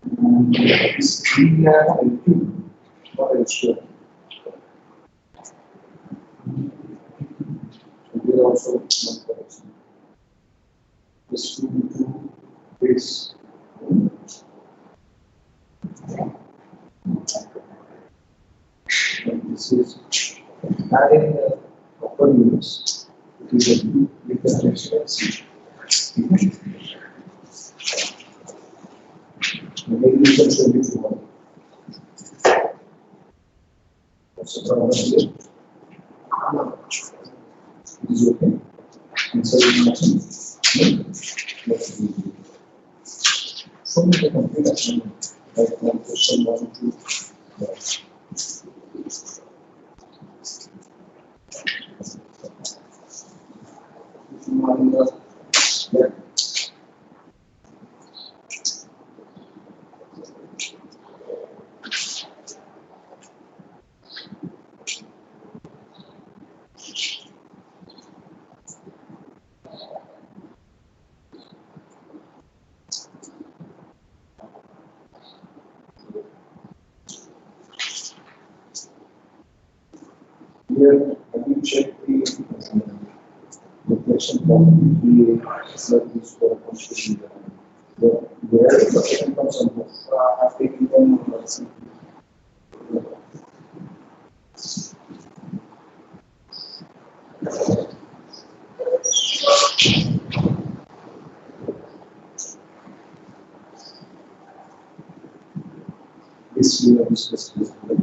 This we have L2 or L2. Here also one correction. This 2 is and this is adding upper units. It is a B with the connection at C. Maybe you can show it to one. That's the problem here. It is okay. Inside the machine. Let's see. Show me the complete assignment. Like one question, 1, 2. Here, have you checked the reflection from the service for constitution? Where the question comes from? I've taken them. This we have discussed before.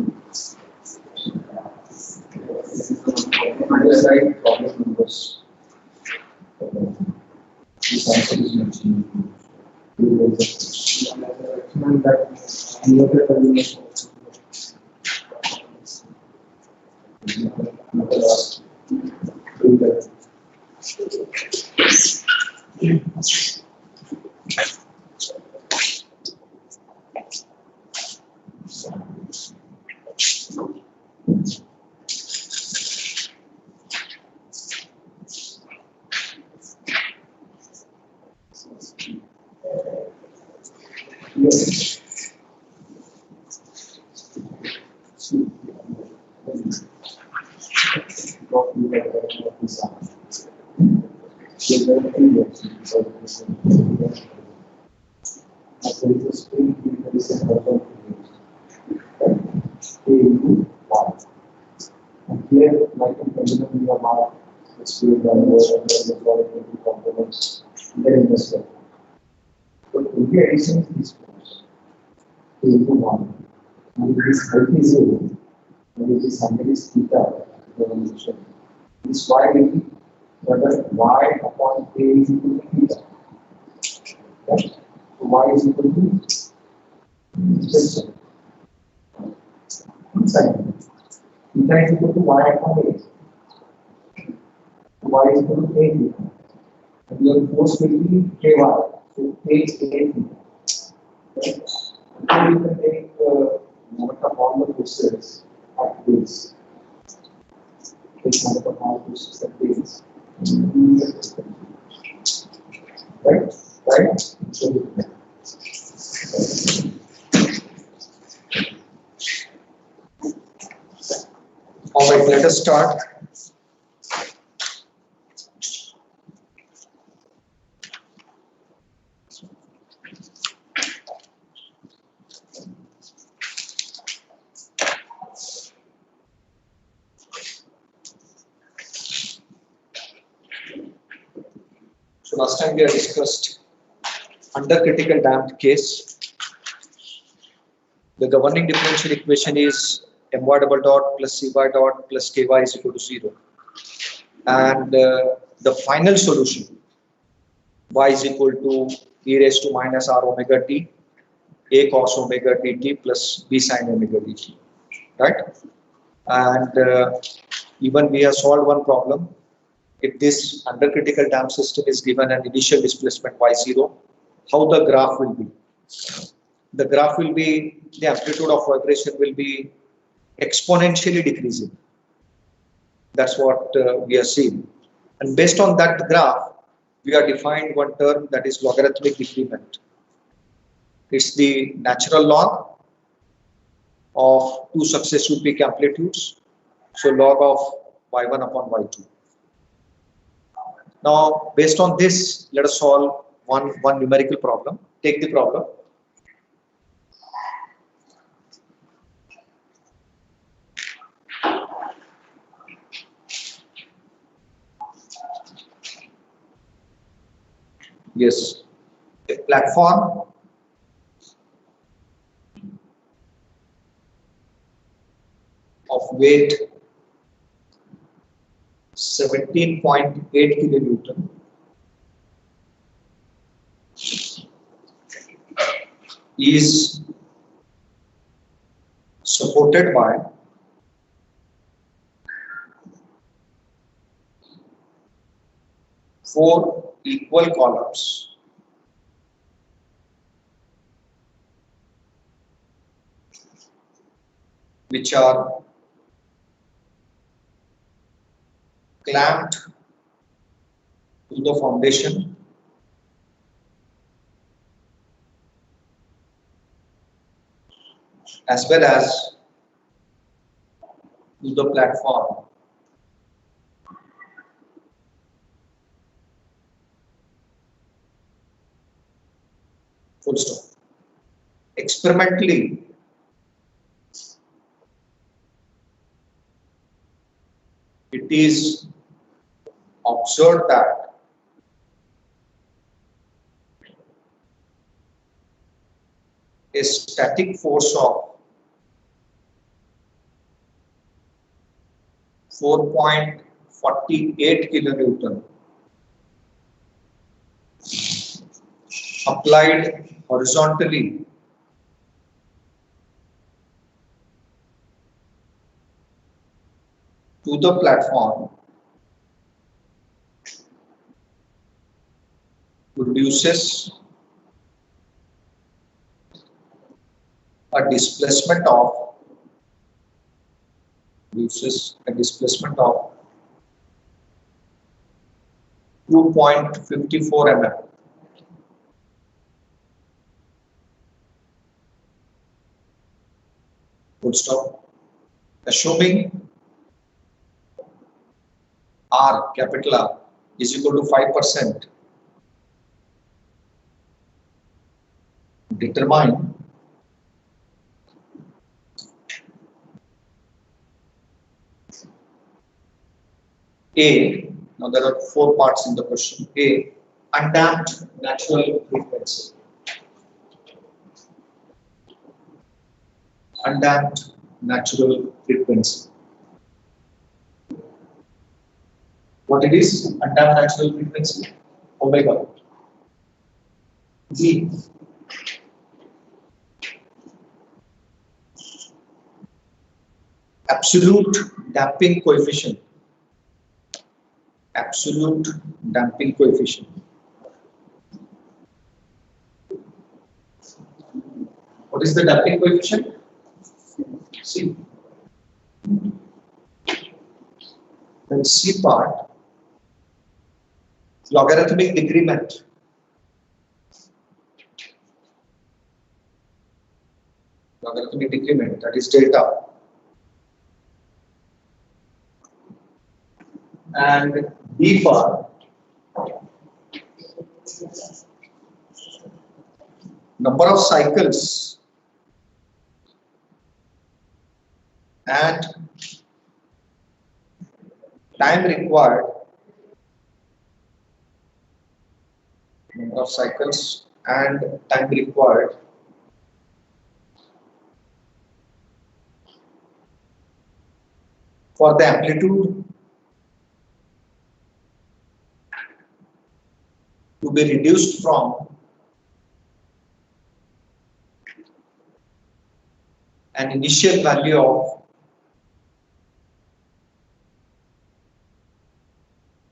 Underside problem numbers. This answer is mentioned. Yes. And here, like in pendulum, you are explained by the components, then this way. But if the addition is this force, A into 1, and it is height is 0, and it is angle is theta, the evolution. This y will be whether y upon A is equal to theta. Right? So y is equal to this. Inside. Theta is equal to y upon A. Y is equal to A theta. And your force will be ky. So A is A theta. Right? So you can take moment of all the forces at base. Take moment of all forces at base. Right? Right? So all right, let us start. So last time we have discussed under critical damped case. The governing differential equation is my double dot plus cy dot plus ky is equal to 0. And the final solution, y is equal to e raised to minus r omega t, a cos omega dt plus b sin omega dt. Right? And even we have solved one problem. If this under critical damped system is given an initial displacement y0, how the graph will be? The graph will be, the amplitude of vibration will be exponentially decreasing. That's what we are seeing. And based on that graph, we are defined one term, that is logarithmic decrement. It's the natural log of two successive peak amplitudes. So log of y1 upon y2. Now, based on this, let us solve one numerical problem. Take the problem. Yes, a platform of weight 17.8 kilonewton is supported by four equal columns which are clamped to the foundation as well as to the platform. Full stop. Experimentally, it is observed that a static force of 4.48 kilonewton applied horizontally to the platform produces a displacement of 2.54 mm. Full stop. Assuming R, capital R, is equal to 5%, determine A. Now there are four parts in the question. A, undamped natural frequency. Undamped natural frequency. What it is? Undamped natural frequency. Omega. G. Absolute damping coefficient. Absolute damping coefficient. What is the damping coefficient? C. Then C part, logarithmic decrement. Logarithmic decrement, that is delta. And B part, number of cycles and time required, number of cycles and time required for the amplitude to be reduced from an initial value of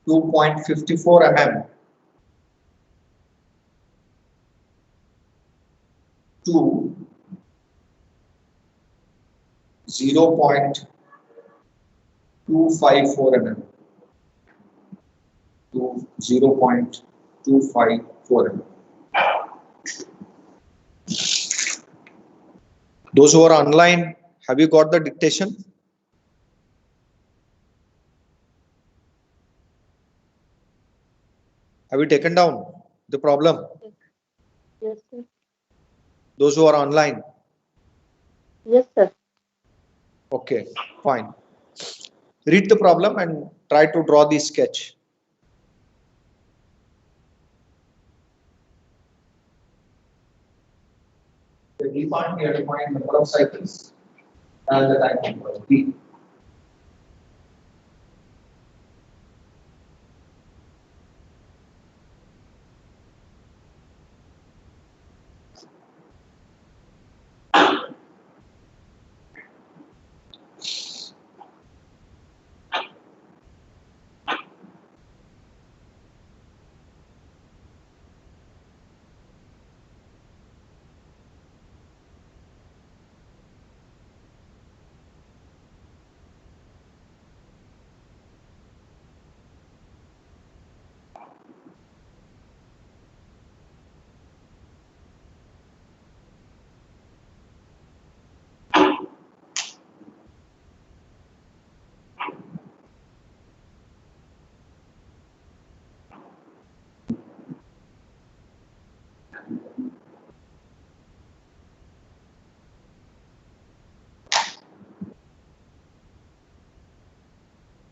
2.54 mm to 0.254 mm to 0.254 mm. Those who are online, have you got the dictation? Have you taken down the problem? Yes, sir. Those who are online? Yes, sir. Okay, fine. Read the problem and try to draw the sketch. The D part, we have to find number of cycles and the time interval B.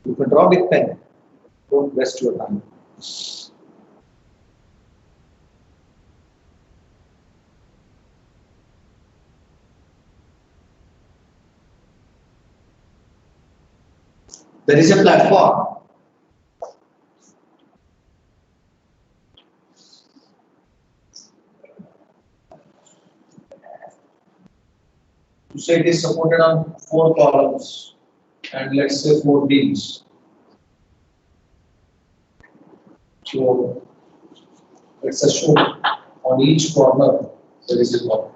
You can draw with pen. Don't waste your time. There is a platform. To say it is supported on 4 columns and let's say 4 beams. So let's assume on each corner there is a column.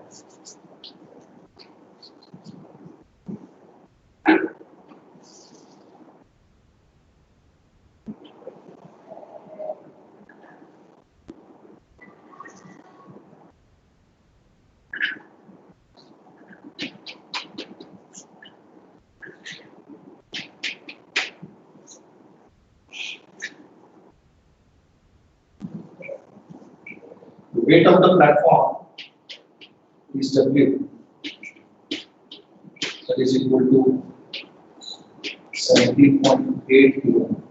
The weight of the platform is W, that is equal to 70.8 kg.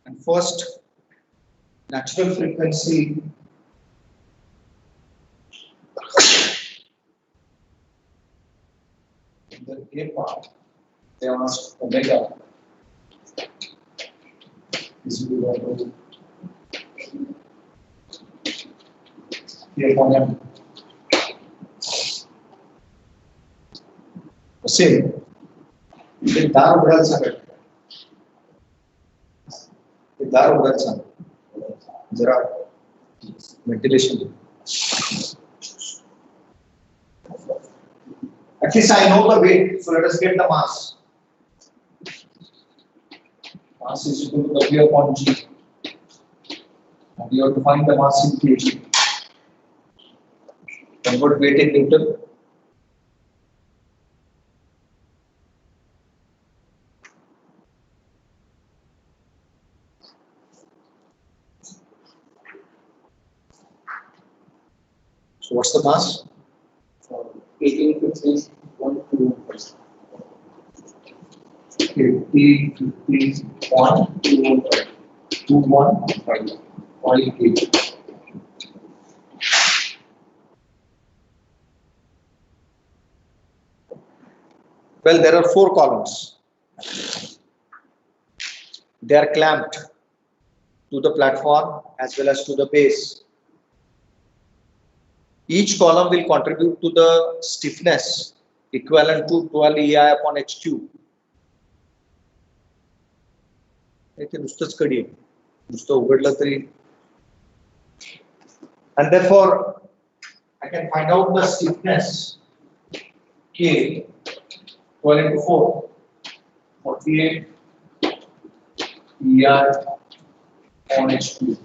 And first, natural frequency in the A part, they asked omega is equal to K upon M. Same. ते दार उघडायला सांगत. ते दार उघडायला सांग. जरा ventilation. At least I know the weight, so let us get the mass. Mass is equal to W upon G. And you have to find the mass in kg. Convert weight in Newton. So what's the mass? 1851 kg. Well, there are 4 columns. They are clamped to the platform as well as to the base. Each column will contribute to the stiffness equivalent to 12 EI upon H cube. And therefore, I can find out the stiffness K 12 into 4, 48 ER on H2.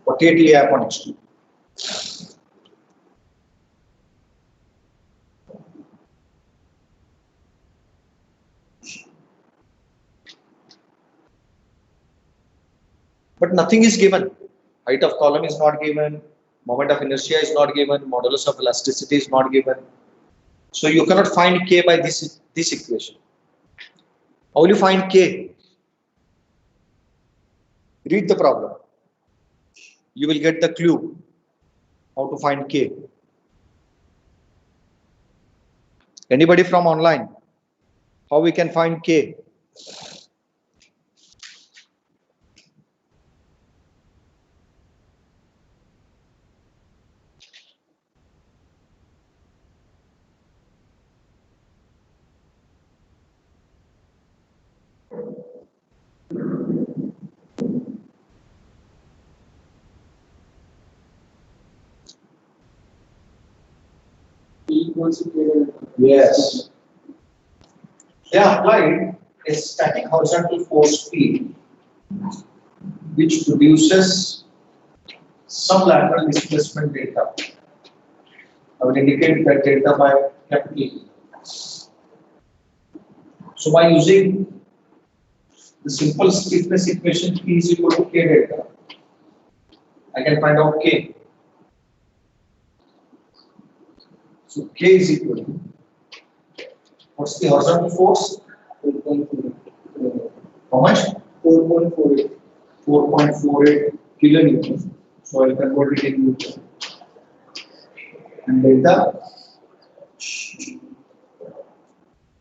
What ER on H2? But nothing is given. Height of column is not given. Moment of inertia is not given. Modulus of elasticity is not given. So you cannot find K by this equation. How will you find K? Read the problem. You will get the clue how to find K. Anybody from online? How we can find K? Yes. They applied a static horizontal force field which produces some lateral displacement data. I will indicate that data by capital E. So by using the simple stiffness equation P is equal to K data, I can find out K. So K is equal to, what's the horizontal force? 4.48. How much? 4.48. 4.48 kilonewton. So I'll convert it in Newton. And delta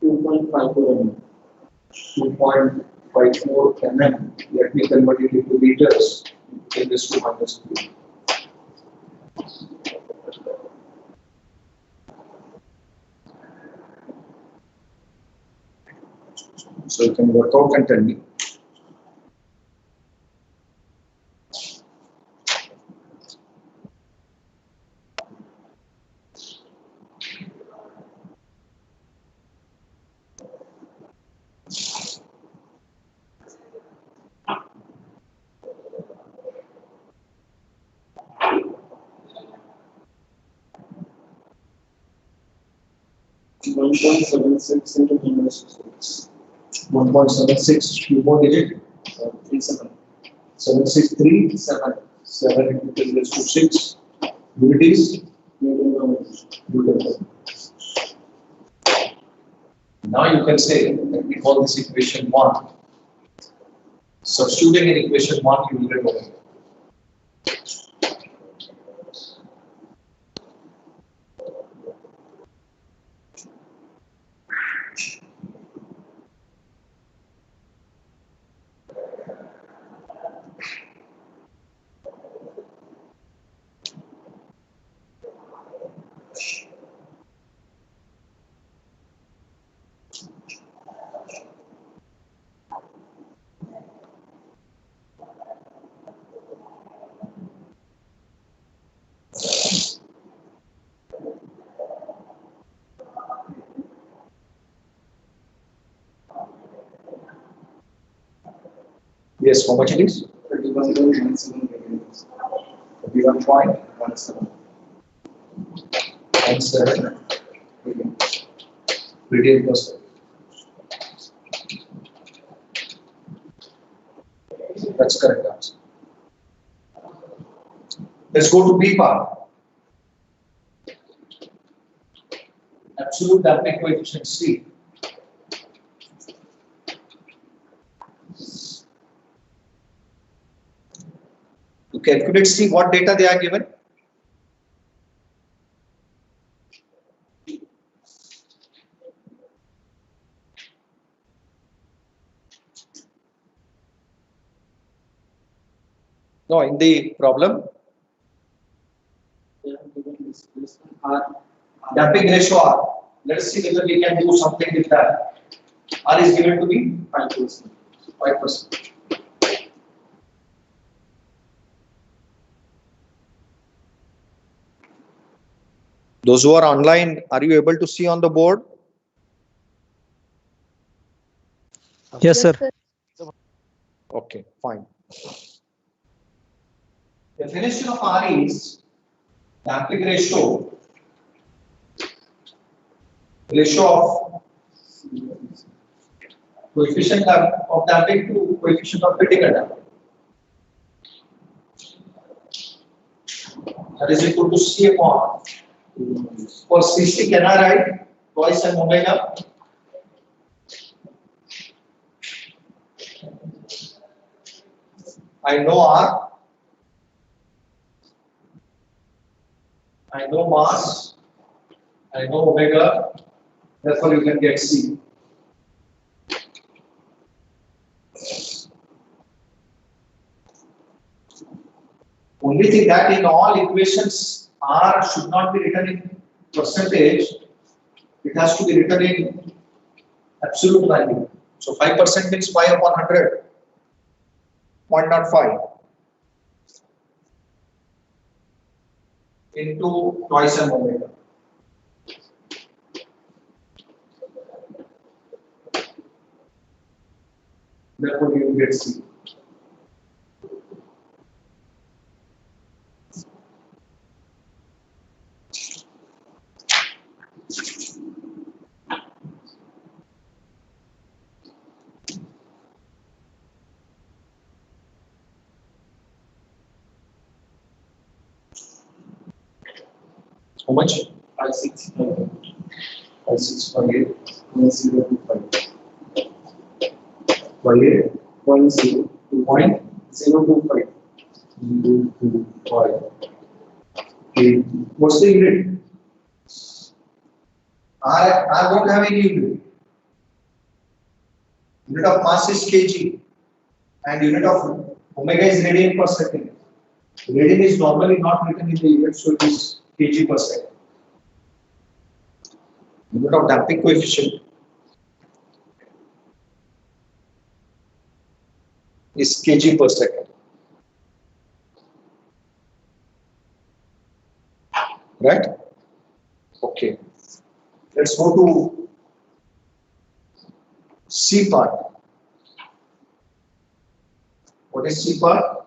2.54 mm. 2.54 mm. Let me convert it into meters. In this 2 minus 2. So you can work out and tell me. One point 76 into 106. 1.76 cube digit. 37. 763 7 into 10 raised to 6. Units. Newton. Now you can say that we call this equation 1. Substituting in equation 1, you will get over. Yes, how much it is? 31.17 31.17 radian per second. That's correct answer. Let's go to B part. Absolute damping coefficient C. To calculate C, what data they are given? No, in the problem, damping ratio R. Let us see whether we can do something with that. R is given to be 5%. 5%. Those who are online, are you able to see on the board? Yes, sir. Okay, fine. Definition of R is damping ratio of coefficient of damping to coefficient of critical damping. That is equal to C upon for CC can I write twice and omega. I know R, I know mass, I know omega, therefore you can get C. Only thing that in all equations R should not be written in percentage, it has to be written in absolute value. So 5% means 5 upon 100, 0.05 into twice and omega. Therefore you get C. How much? 5658. 5658. 1025. 1025. 1025. Okay. What's the unit? I don't have any unit. Unit of mass is kg and unit of omega is radian per second. Radian is normally not written in the unit, so it is kg per second. Unit of damping coefficient is kg per second. Right? Okay. Let's go to C part. What is C part?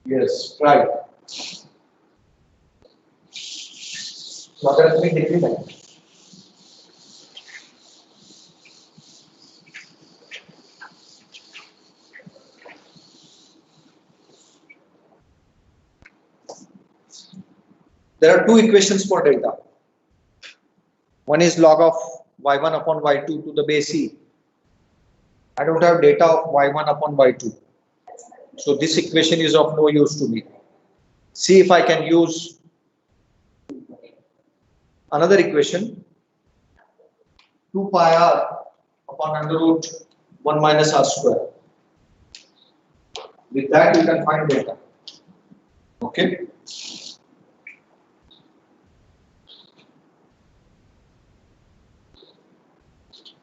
Yes, right. Logarithmic decrement. There are two equations for delta. One is log of y1 upon y2 to the base e. I don't have data of y1 upon y2. So this equation is of no use to me. See if I can use another equation, 2 pi r upon under root 1 minus r square. With that you can find delta. Okay.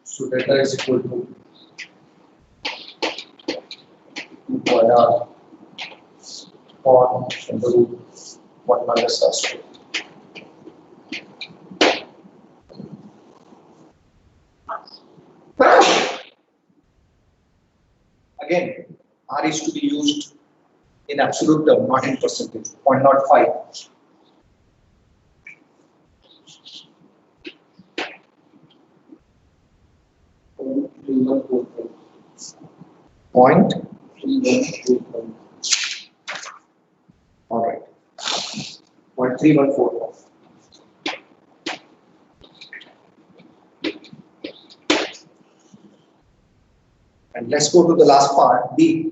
So delta is equal to 2 pi r upon under root 1 minus r square. Again, R is to be used in absolute term, not in percentage, 0.05. Point. All right. 0.3145. And let's go to the last part, B.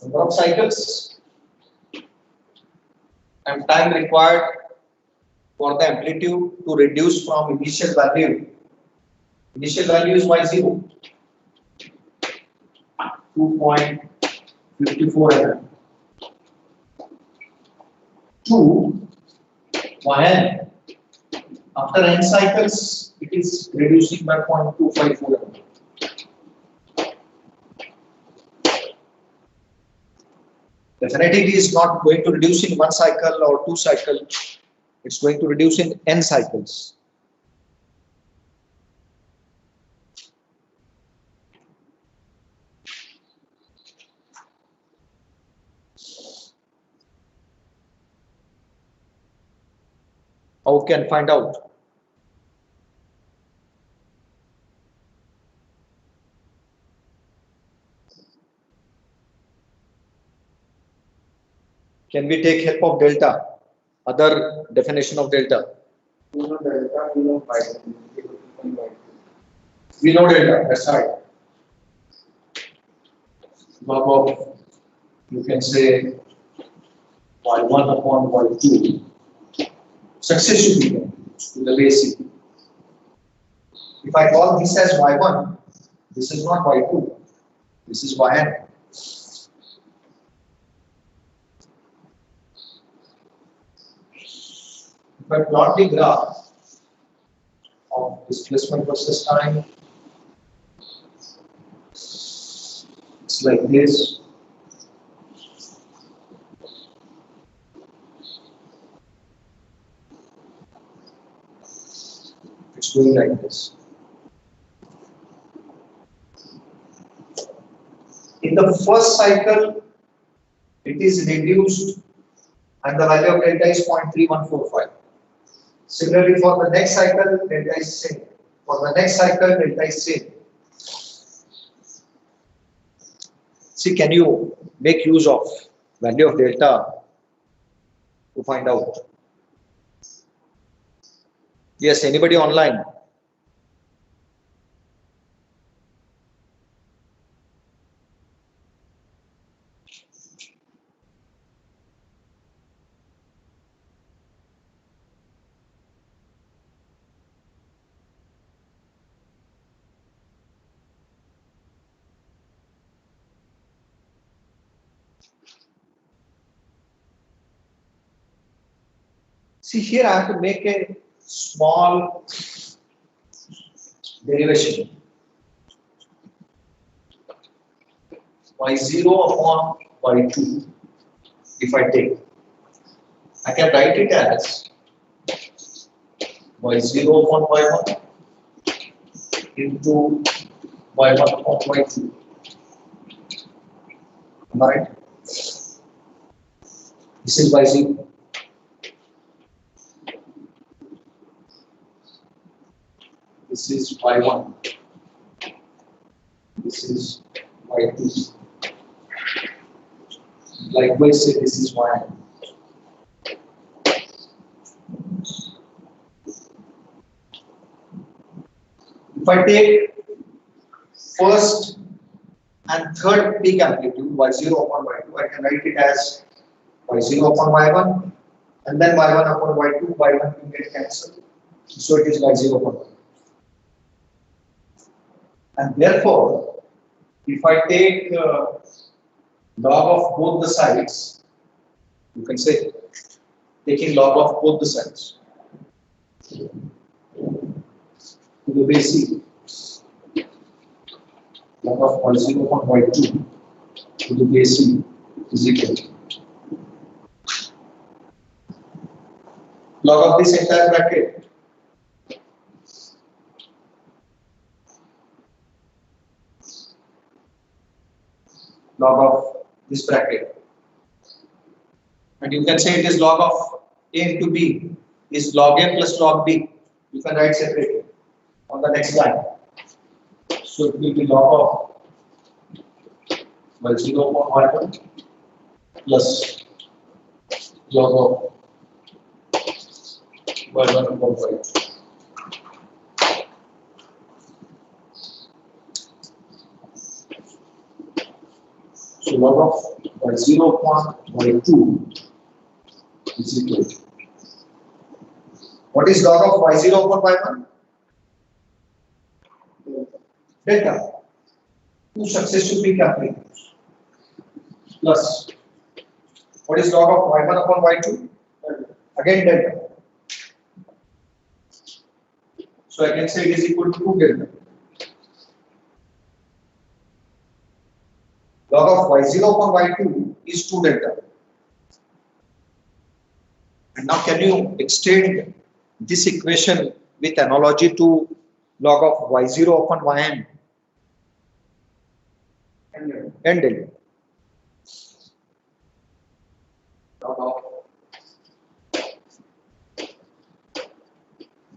Number of cycles and time required for the amplitude to reduce from initial value. Initial value is y0, 54 mm. 2 yn. After n cycles, it is reducing by 0.254 mm. Definitely, it is not going to reduce in one cycle or two cycles. It's going to reduce in n cycles. How can find out? Can we take help of delta? Other definition of delta. You know delta, you know pi. We know delta, that's right. Log of, you can say, y1 upon y2. Successively to the base. If I call this as y1, this is not y2, this is yn. If I plot the graph of displacement versus time, it's like this. It's going like this. In the first cycle, it is reduced and the value of delta is 0.3145. Similarly, for the next cycle, delta is same. For the next cycle, delta is same. See, can you make use of value of delta to find out? Yes, anybody online? See, here I have to make a small derivation. y0 upon y2, if I take, I can write it as y0 upon y1 into y1 upon y2. Am I right? This is y0. This is y1. This is y2. Likewise, say this is y. If I take first and third peak amplitude y0 upon y2, I can write it as y0 upon y1 and then y1 upon y2, y1 will get cancelled. So it is y0 upon y2. And therefore, if I take log of both the sides, you can say taking log of both the sides to the base c, log of y0 upon y2 to the base c is equal to log of this entire bracket log of this bracket, and you can say it is log of a into b is log a plus log b. You can write separately on the next line. So it will be log of y0 upon y1 plus log of y1 upon y2. So log of y0 upon y2 is equal to, what is log of y0 upon y1? Delta. Two successive peak amplitudes. plus what is log of y1 upon y2? Again delta. So I can say it is equal to 2 delta. Log of y0 upon y2 is 2 delta. And now can you extend this equation with analogy to log of y0 upon yn? N delta. Log of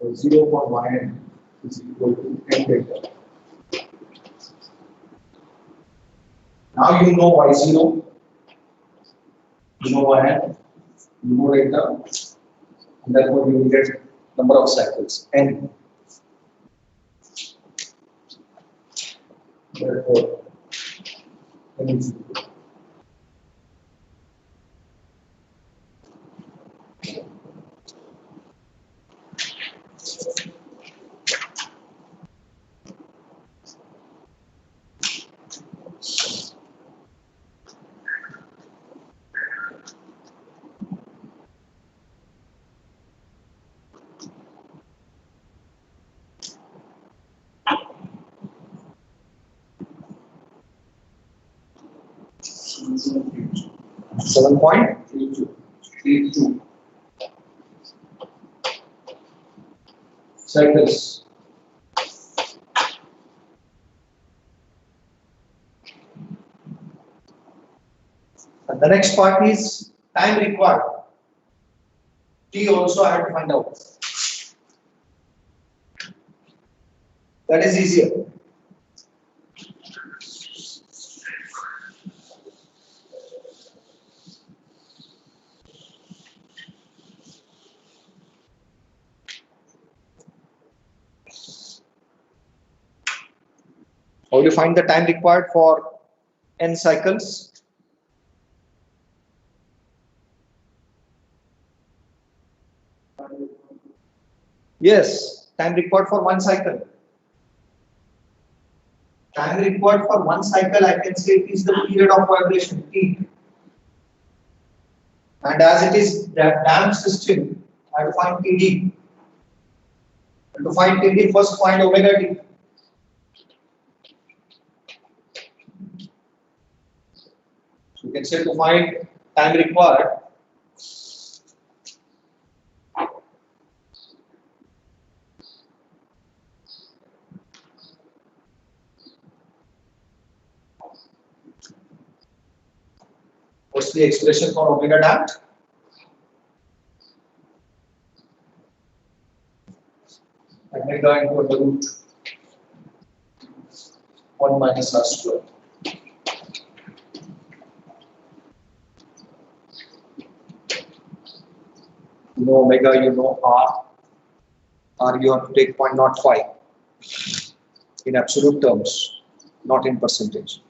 y0 upon yn is equal to n delta. Now you know y0, you know yn, you know delta, and therefore you will get number of cycles n. Therefore, n is equal to 7.32 cycles. And the next part is time required. T also I have to find out. That is easier. How do you find the time required for n cycles? Yes, time required for one cycle. Time required for one cycle, I can say it is the period of vibration T. And as it is that damped system, I have to find TD. And to find TD, first find omega T. So you can say to find time required, what's the expression for omega damped? Omega into under root 1 minus r square. You know omega, you know r. R you have to take 0.05 in absolute terms, not in percentage.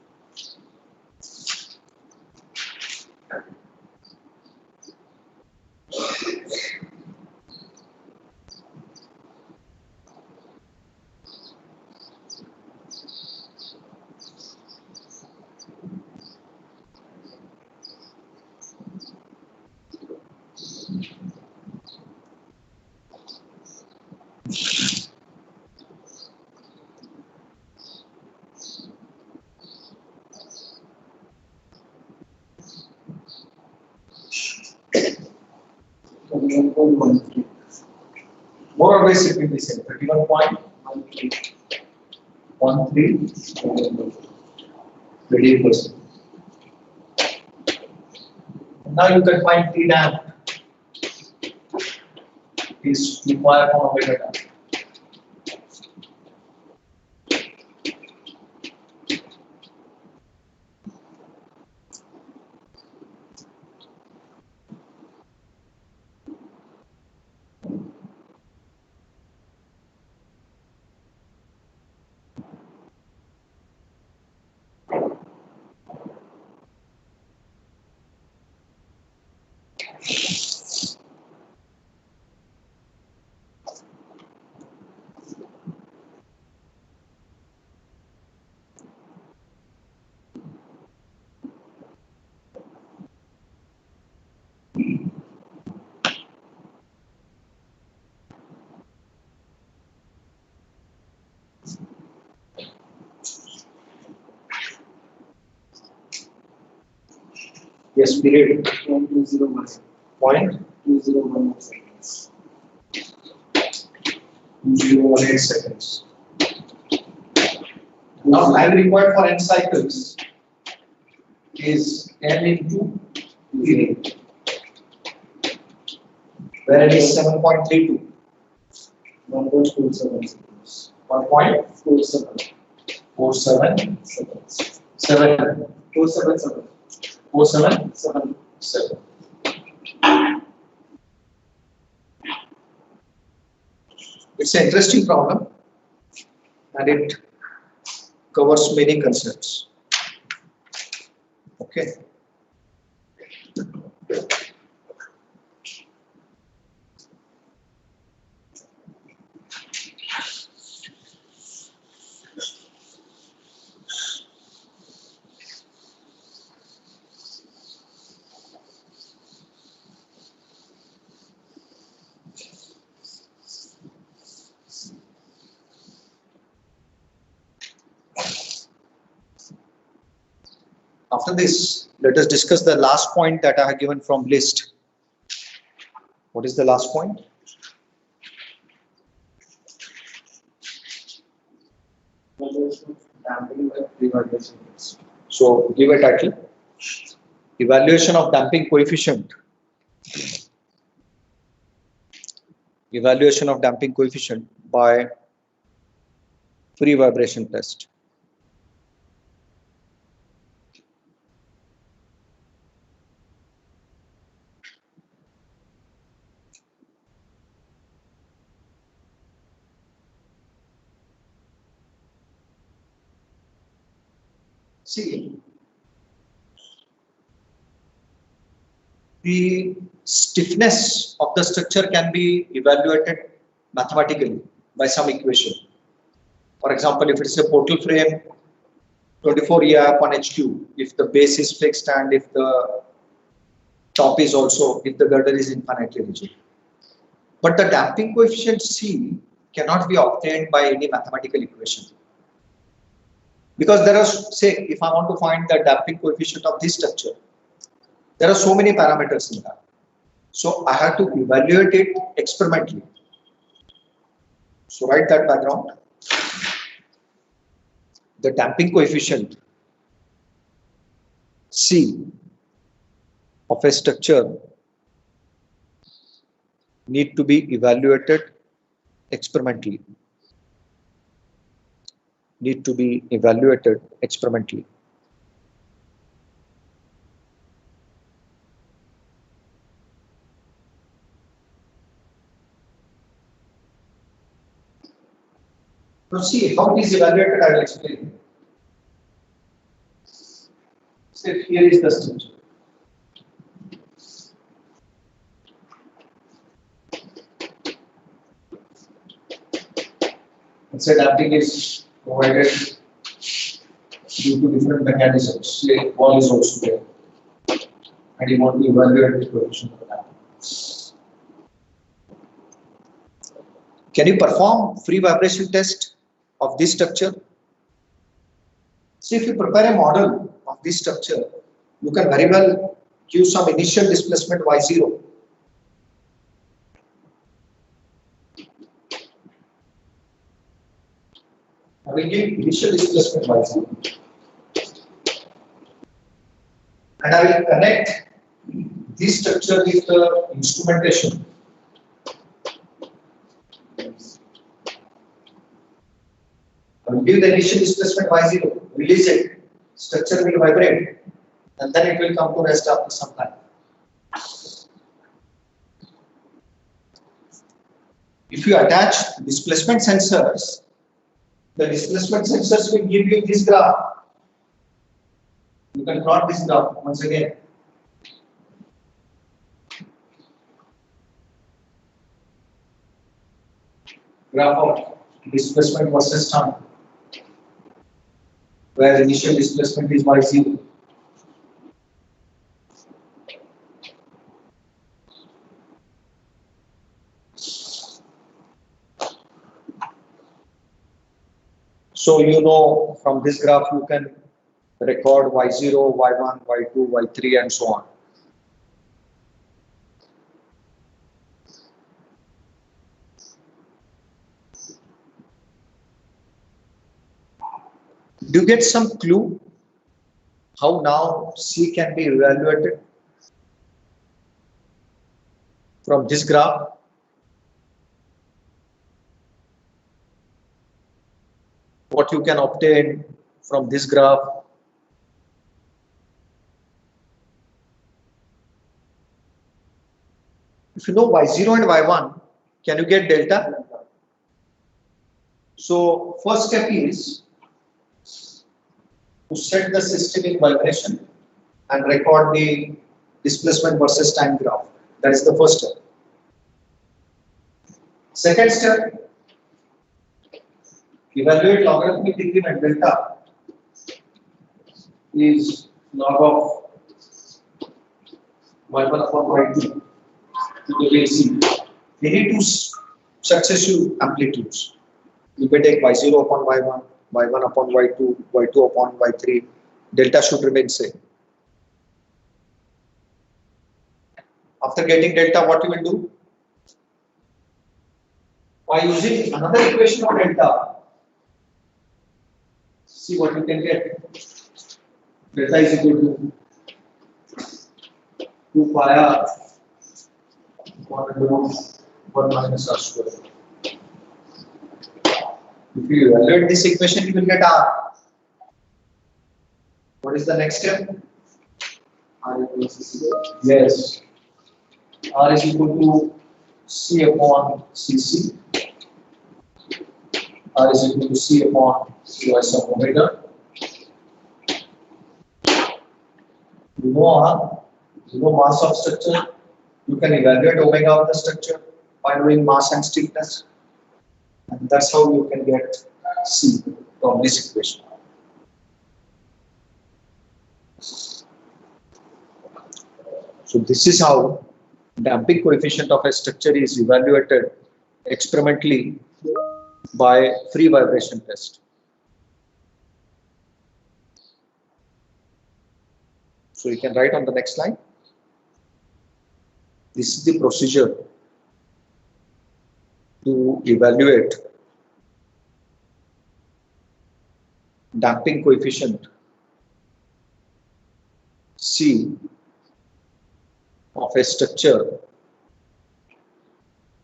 More or less it will be same, 31.13%. Now you can find T damp is required for omega damp. Yes, period. 0.201. 0.201 seconds. 2018 seconds. Now time required for n cycles is n into period, where it is 7.32. 1.47 seconds. 1.47 seconds. 7 477. 477. 7. It's an interesting problem and it covers many concepts. Okay. After this, let us discuss the last point that I have given from list. What is the last point? Damping by free vibration test. So give a title. Evaluation of damping coefficient. Evaluation of damping coefficient by free vibration test. See, the stiffness of the structure can be evaluated mathematically by some equation. For example, if it's a portal frame, 24 EI upon HQ, if the base is fixed and if the top is also, if the girder is infinitely rigid. But the damping coefficient C cannot be obtained by any mathematical equation. Because there are, say, if I want to find the damping coefficient of this structure, there are so many parameters in that. So I have to evaluate it experimentally. So write that background. The damping coefficient C of a structure need to be evaluated experimentally. Need to be evaluated experimentally. Now see how it is evaluated, I will explain. Say here is the structure. Let's say damping is provided due to different mechanisms. Say wall is also there, and you want to evaluate the coefficient of damping. Can you perform free vibration test of this structure? See, if you prepare a model of this structure, you can very well give some initial displacement y0. I will give initial displacement y0. And I will connect this structure with the instrumentation. I will give the initial displacement y0, release it, structure will vibrate, and then it will come to rest after some time. If you attach displacement sensors, the displacement sensors will give you this graph. You can plot this graph once again. Graph of displacement versus time, where initial displacement is y0. So you know from this graph you can record y0, y1, y2, y3 and so on. Do you get some clue how now C can be evaluated from this graph? What you can obtain from this graph? If you know y0 and y1, can you get delta? So first step is to set the system in vibration and record the displacement versus time graph. That is the first step. Second step, evaluate logarithmic decrement delta is log of y1 upon y2 to the base c. We need two successive amplitudes. You may take y0 upon y1, y1 upon y2, y2 upon y3. Delta should remain same. After getting delta, what you will do? By using another equation of delta, see what you can get. Delta is equal to 2 pi r 1 minus r square. If you evaluate this equation, you will get r. What is the next step? R equals to C. Yes. R is equal to C upon Cc. R is equal to C upon Cy sub omega. You know mass of structure. You can evaluate omega of the structure by knowing mass and stiffness. And that's how you can get C from this equation. So this is how damping coefficient of a structure is evaluated experimentally by free vibration test. So you can write on the next line. This is the procedure to evaluate damping coefficient C of a structure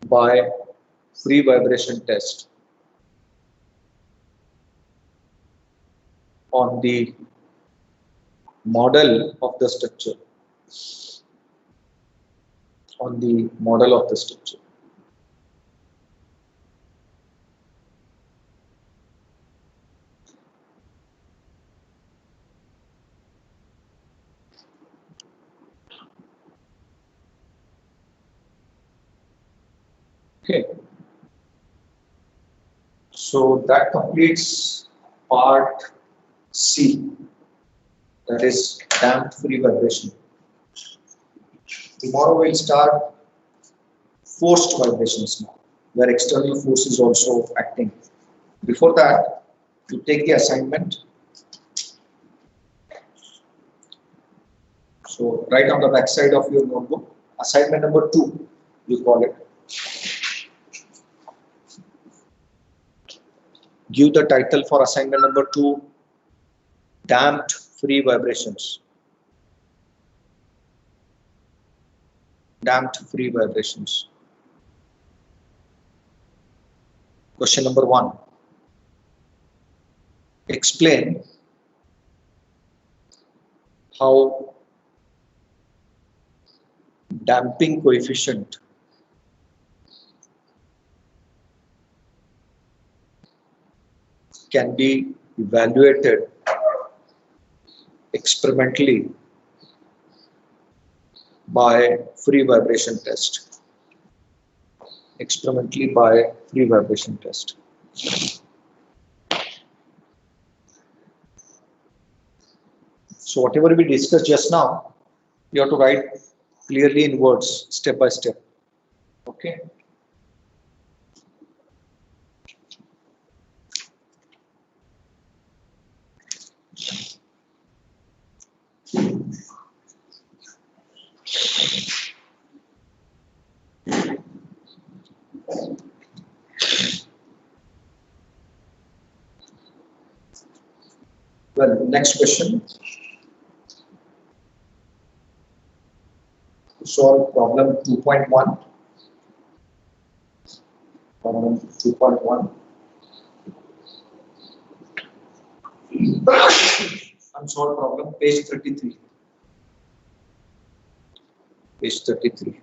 by free vibration test on the model of the structure. On the model of the structure. Okay. So that completes part C, that is damped free vibration. Tomorrow we'll start forced vibrations now, where external force is also acting. Before that, you take the assignment. So write on the back side of your notebook, assignment number 2, you call it. Give the title for assignment number 2, damped free vibrations. Damped free vibrations. Question number 1. Explain how damping coefficient can be evaluated experimentally by free vibration test. Experimentally by free vibration test. So whatever we discussed just now, you have to write clearly in words, step by step. Okay. Well, next question. Solve problem 2.1. Problem 2.1. Unsolved problem, page 33. Page 33.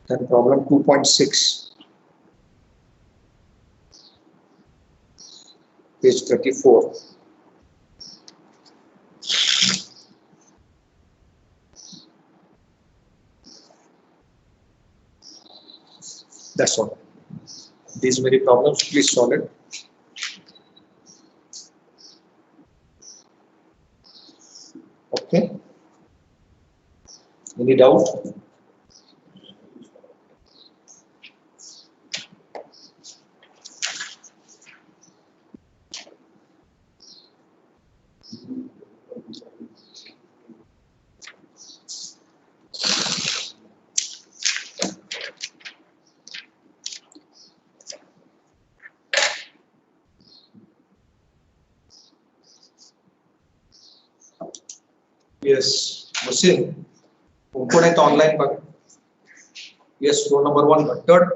Then problem 2.6. Page 34. That's all. These many problems, please solve it. Okay. Any doubt? Yes. Musin. Component online bug. Yes, roll number 1, but third.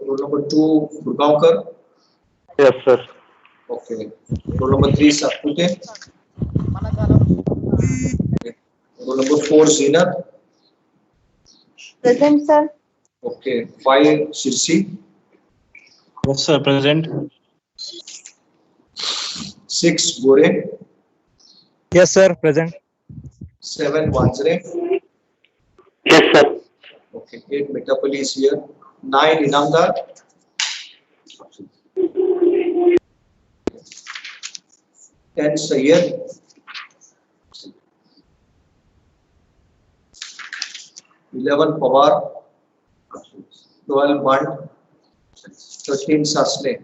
Roll number 2, Gurgaonkar. Yes, sir. Okay. Roll number 3, Satpute. Okay. Roll number 4, Zeenat. Present, sir. Okay. 5, Shirsi. Yes, sir. Present. 6, Gore. Yes, sir. Present. 7, Wanzre. Yes, sir. Okay. 8, Metapoli is here. 9, Inamdar. 10, Sayyed. 11, Pawar. 12, Band. 13, Sasne.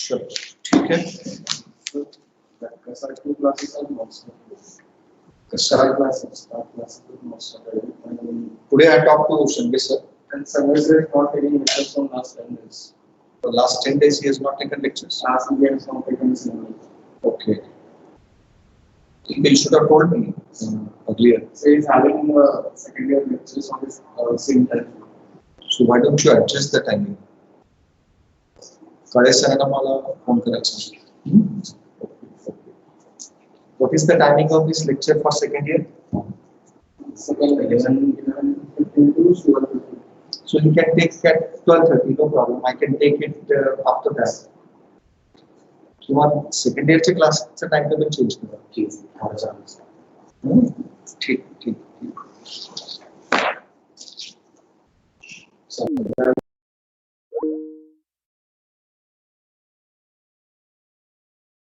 Sure. ठीक है. Two classes are most. Start Start classes are most. Today I talked to Sanjay sir. And Sanjay is not taking lectures from last 10 days. For the last 10 days he has not taken lectures. Last year he has not taken single. Okay. He should have told me earlier. So he's having second year lectures on his same time. So why don't you adjust the timing? कड़े सरांना मला phone करायचा. What is the timing of this lecture for second year? Second 11:15 to 12:15. So you can take at 12:30, no problem. I can take it after that. किंवा second year चे class चा time table change करा. ठीक ठीक ठीक.